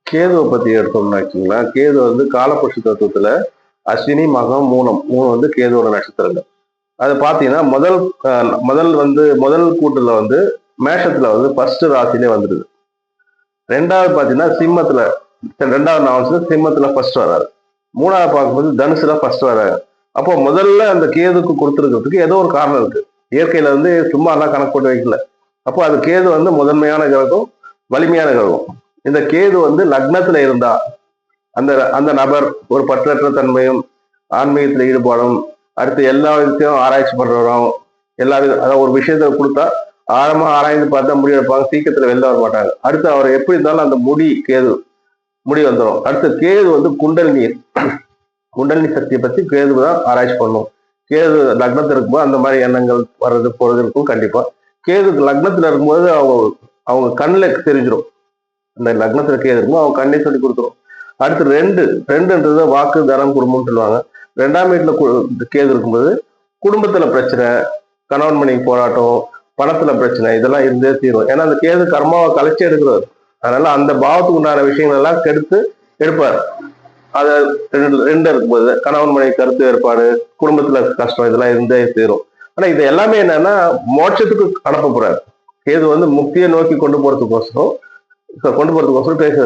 கேதுவை பத்தி எடுத்தோம்னா வச்சுங்களா, கேது வந்து காலபுருஷ தத்துவத்துல அஸ்வினி, மகம், மூலம் வந்து கேதுவோட நட்சத்திரங்கள். அது பாத்தீங்கன்னா முதல் கூட்டுல வந்து மேஷத்துல வந்து ஃபர்ஸ்ட் ராசிலே வந்துருது. ரெண்டாவது பாத்தீங்கன்னா சிம்மத்துல, ரெண்டாவது நாவல்ஸ் சிம்மத்துல ஃபர்ஸ்ட் வராது. மூணாவது பார்க்கும்போது தனுசுல ஃபர்ஸ்ட் வராது. அப்போ முதல்ல அந்த கேதுக்கு கொடுத்துருக்கிறதுக்கு ஏதோ ஒரு காரணம் இருக்கு. இயற்கையில வந்து சும்மா எல்லாம் கணக்கு போட்டு வைக்கல. அப்போ அது கேது வந்து முதன்மையான கிரகம், வலிமையான கிரகம். இந்த கேது வந்து லக்னத்துல இருந்தா அந்த அந்த நபர் ஒரு பற்றற்ற தன்மையும், ஆன்மீகத்துல ஈடுபாடும், அடுத்து எல்லா விதத்தையும் ஆராய்ச்சி பண்றவரும், எல்லா வித அதாவது ஒரு விஷயத்த கொடுத்தா ஆழமா ஆராய்ந்து பார்த்தா முடி எடுப்பாங்க, சீக்கிரத்துல வெளில வர மாட்டாங்க. அடுத்து அவர் எப்படி இருந்தாலும் அந்த முடி வந்துடும். அடுத்து கேது வந்து குண்டலினி சக்தியை பத்தி கேது தான் ஆராய்ச்சி பண்ணும். கேது லக்னத்துல இருக்கும்போது அந்த மாதிரி எண்ணங்கள் வர்றது போறது இருக்கும். கண்டிப்பா கேது லக்னத்துல இருக்கும்போது அவங்க கண்ணில் தெரிஞ்சிடும். அந்த லக்னத்துல கேது இருக்கும்போது அவங்க கண்ணை சொல்லி கொடுத்துரும். அடுத்து ரெண்டுன்றது வாக்கு, தனம், குடும்பம்னு சொல்லுவாங்க. ரெண்டாம் வீட்டுல கேது இருக்கும்போது குடும்பத்துல பிரச்சனை, கணவன் மனைவி போராட்டம், பணத்துல பிரச்சனை, இதெல்லாம் இருந்தே தீரும். ஏன்னா அந்த கேது கர்மாவை கலைச்சி எடுக்கிறார். அதனால அந்த பாவத்துக்கு உண்டான விஷயங்கள் எல்லாம் கெடுத்து எடுப்பார். அத ரெண்டு இருக்கும்போது கணவன் மனைவி கருத்து ஏற்பாடு, குடும்பத்துல கஷ்டம், இதெல்லாம் இருந்தே தீரும். ஆனா இது எல்லாமே என்னன்னா மோட்சத்துக்கு அனுப்ப போறாரு. கேது வந்து முக்தியை நோக்கி கொண்டு போறதுக்கோசரம்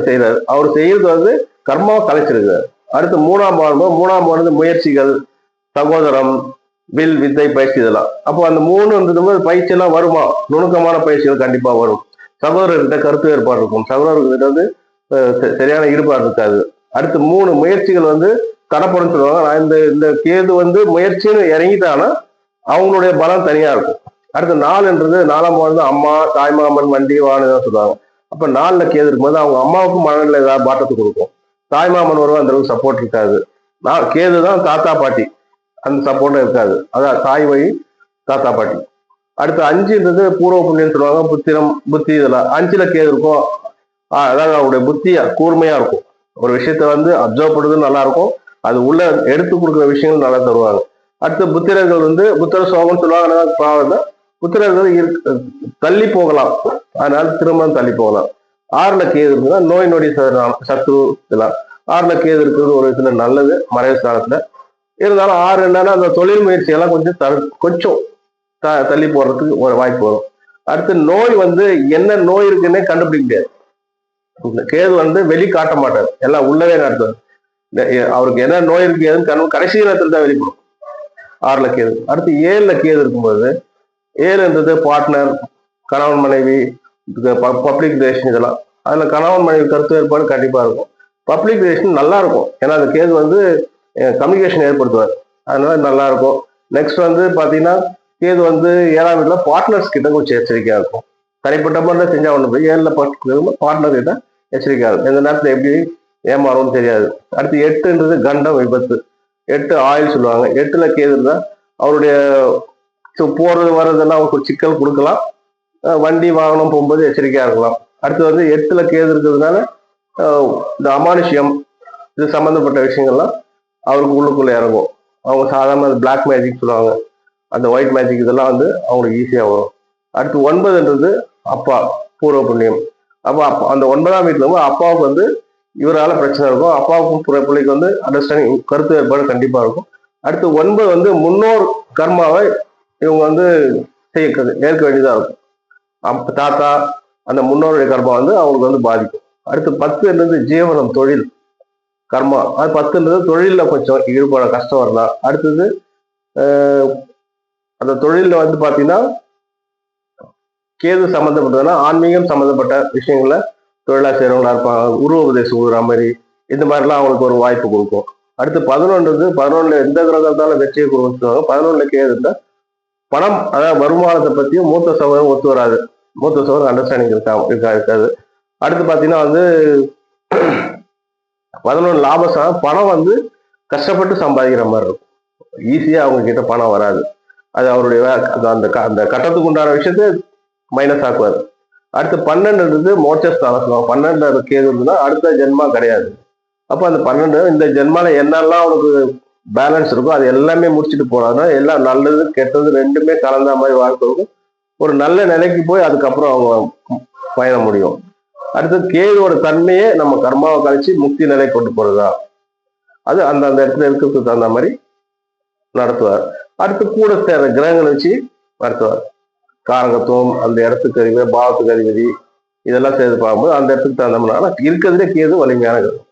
செய்யறாரு. அவர் செய்யறது வந்து கர்மாவை கலைச்சிருக்காரு. அடுத்து மூணாம் பாவம் முயற்சிகள், சகோதரம், வில், வித்தை, பயிற்சி, இதெல்லாம். அப்போ அந்த மூணு பயிற்சி எல்லாம் வருமா? நுணுக்கமான பயிற்சிகள் கண்டிப்பா வரும். சகோதரர்கிட்ட கருத்து வேறுபாடு இருக்கும். சகோதரர்கிட்ட வந்து சரியான ஈடுபாடு இருக்காது. அடுத்து மூணு முயற்சிகள் வந்து தடப்படும் சொல்லுவாங்க. இந்த கேது வந்து முயற்சின்னு இறங்கிட்டாங்கன்னா அவங்களுடைய பலம் தனியா இருக்கும். அடுத்து நாலாம் வந்து அம்மா, தாய்மாமன், வண்டி, வாகனம் சொல்லுவாங்க. அப்ப 4ல கேது இருக்கும்போது அவங்க அம்மாவுக்கும் மனநிலை ஏதாவது பாட்டத்தை கொடுக்கும். தாய்மாமன் வருவா அந்த அளவுக்கு சப்போர்ட் இருக்காது. கேது தான் தாத்தா பாட்டி, அந்த சப்போர்ட்டும் இருக்காது. அதான் தாய் வழி தாத்தா பாட்டி. அடுத்து 5ன்றது பூர்வ புண்ணியம் சொல்லுவாங்க. புத்தி இதெல்லாம் 5ல கேது இருக்கும். அதாவது அவருடைய புத்தியா கூர்மையா இருக்கும். ஒரு விஷயத்த வந்து அப்சர்வ் பண்றது நல்லா இருக்கும். அது உள்ள எடுத்து கொடுக்குற விஷயங்கள் நல்லா தருவாங்க. அடுத்து புத்திரர்கள் வந்து புத்திர சோகம் சொல்லுவாங்க. புத்திரர்கள் தள்ளி போகலாம், அதனால திருமணம் தள்ளி போகலாம். 6ல கேது இருக்குன்னா நோய் நொடி சத்ரு இதெல்லாம். 6ல கேது இருக்கிறது ஒரு விதத்துல நல்லது, மறைவு ஸ்தானத்துல இருந்தாலும். 6 என்னன்னா அந்த தொழில் முயற்சி எல்லாம் கொஞ்சம் தள்ளி போடுறதுக்கு ஒரு வாய்ப்பு வரும். அடுத்து நோய் வந்து என்ன நோய் இருக்குன்னே கண்டுபிடிக்க முடியாது. கேது வந்து வெளி காட்ட மாட்டார், எல்லாம் உள்ளவே நடத்துவார். அவருக்கு என்ன நோய் இருக்கு எதுன்னு கடைசி நேரத்தில் தான் வெளிப்படும் 6ல கேது. அடுத்து 7ல கேது இருக்கும்போது 7ன்றது பார்ட்னர், கணவன் மனைவி, பப்ளிக் ரிலேஷன், இதெல்லாம். அதுல கணவன் மனைவி கருத்து ஏற்பாடு கண்டிப்பா இருக்கும். பப்ளிக் ரிலேஷன் நல்லா இருக்கும். ஏன்னா அந்த கேது வந்து கம்யூனிகேஷன் ஏற்படுத்துவார். அதனால நல்லா இருக்கும். நெக்ஸ்ட் வந்து பாத்தீங்கன்னா கேது வந்து 7ஆம் வீட்டுல பார்ட்னர்ஸ் கிட்ட கொஞ்சம் எச்சரிக்கையா இருக்கும். தனிப்பட்ட மாதிரி செஞ்சா ஒண்ணு போய் 7ல பார்ட்னர் கிட்ட எச்சரிக்கையா இருக்கும். எந்த நேரத்துல எப்படி ஏமாறும்னு தெரியாது. அடுத்து 8ன்றது கண்டம், விபத்து. 8 ஆயில் சொல்லுவாங்க. 8ல கேது இருந்தா அவருடைய போறது வர்றதெல்லாம் அவருக்கு சிக்கல் கொடுக்கலாம். வண்டி வாகனம் போகும்போது எச்சரிக்கையா இருக்கலாம். அடுத்து வந்து 8ல கேது இருக்கிறதுனால இந்த அமானுஷ்யம் இது சம்பந்தப்பட்ட விஷயங்கள்லாம் அவருக்கு உள்ளுக்குள்ள இறங்கும். அவங்க சாதாரண பிளாக் மேஜிக் சொல்லுவாங்க, அந்த ஒயிட் மேஜிக், இதெல்லாம் வந்து அவங்களுக்கு ஈஸியா வரும். அடுத்து 9ன்றது அப்பா, பூர்வ புண்ணியம். அப்போ அந்த 9ஆம் வீட்டுல வந்து அப்பாவுக்கு வந்து இவரால பிரச்சனை இருக்கும். அப்பாவுக்கும் பிள்ளைக்கு வந்து அண்டர்ஸ்டாண்டிங், கருத்து வேறுபாடு கண்டிப்பா இருக்கும். அடுத்து 9 வந்து முன்னோர் கர்மாவை இவங்க வந்து ஏற்க வேண்டியதா இருக்கும். தாத்தா அந்த முன்னோருடைய கர்மா வந்து அவங்களுக்கு வந்து பாதிக்கும். அடுத்து 10ன்றது ஜீவனம், தொழில், கர்மா. அது 10ன்றது தொழில கொஞ்சம் ஈடுபட கஷ்டம் வரலாம். அடுத்தது அந்த தொழில வந்து பாத்தீங்கன்னா கேது சம்பந்தப்பட்டதுன்னா ஆன்மீகம் சம்பந்தப்பட்ட விஷயங்கள தொழிலா செய்யறவங்களா இருப்பாங்க. உருவ உபதேசம் கொடுக்குற மாதிரி இந்த மாதிரிலாம் அவங்களுக்கு ஒரு வாய்ப்பு கொடுக்கும். அடுத்து 11ல எந்த கிரகத்தால வெற்றியை கொடுக்கும். 11ல கேது இருந்தா பணம், அதாவது வருமானத்தை பத்தியும் மூத்த சகோதரம் ஒத்து வராது. மூத்த சகோதரம் அண்டர்ஸ்டாண்டிங் இருக்காது. அடுத்து பாத்தீங்கன்னா வந்து 11 லாபம், பணம் வந்து கஷ்டப்பட்டு சம்பாதிக்கிற மாதிரி இருக்கும். ஈஸியா அவங்க கிட்ட பணம் வராது. அது அவருடைய அந்த கட்டத்துக்கு உண்டான விஷயத்த மைனஸ் ஆக்குவார். அடுத்து 12ன்றது மோட்சஸ்தானம் சொல்லுவாங்க. 12ல கேது இருந்ததுன்னா அடுத்த ஜென்மா கிடையாது. அப்ப அந்த 12 இந்த ஜென்மால என்னெல்லாம் அவனுக்கு பேலன்ஸ் இருக்கும் அது எல்லாமே முடிச்சுட்டு போறாங்கன்னா எல்லாம் நல்லது கெட்டது ரெண்டுமே கலந்த மாதிரி வாழ்க்கை ஒரு நல்ல நிலைக்கு போய் அதுக்கப்புறம் அவங்க பயண முடியும். அடுத்து கேதுவோட தன்மையே நம்ம கர்மாவை கழிச்சு முக்தி நிலை கொண்டு போறதா, அது அந்த இடத்துல இருக்கிறதுக்கு தகுந்த மாதிரி நடத்துவார். அடுத்து கூட சேர்ற கிரகங்களை வச்சு நடத்துவார். காரகத்துவம், அந்த இடத்துக்கு அதிபதி, பாவத்துக்கு அதிபதி, இதெல்லாம் சேர்த்து பார்க்கும்போது அந்த இடத்துக்கு தகுந்த மாதிரி இருக்கிறதுலே கேது வலிமையான கிரகம்.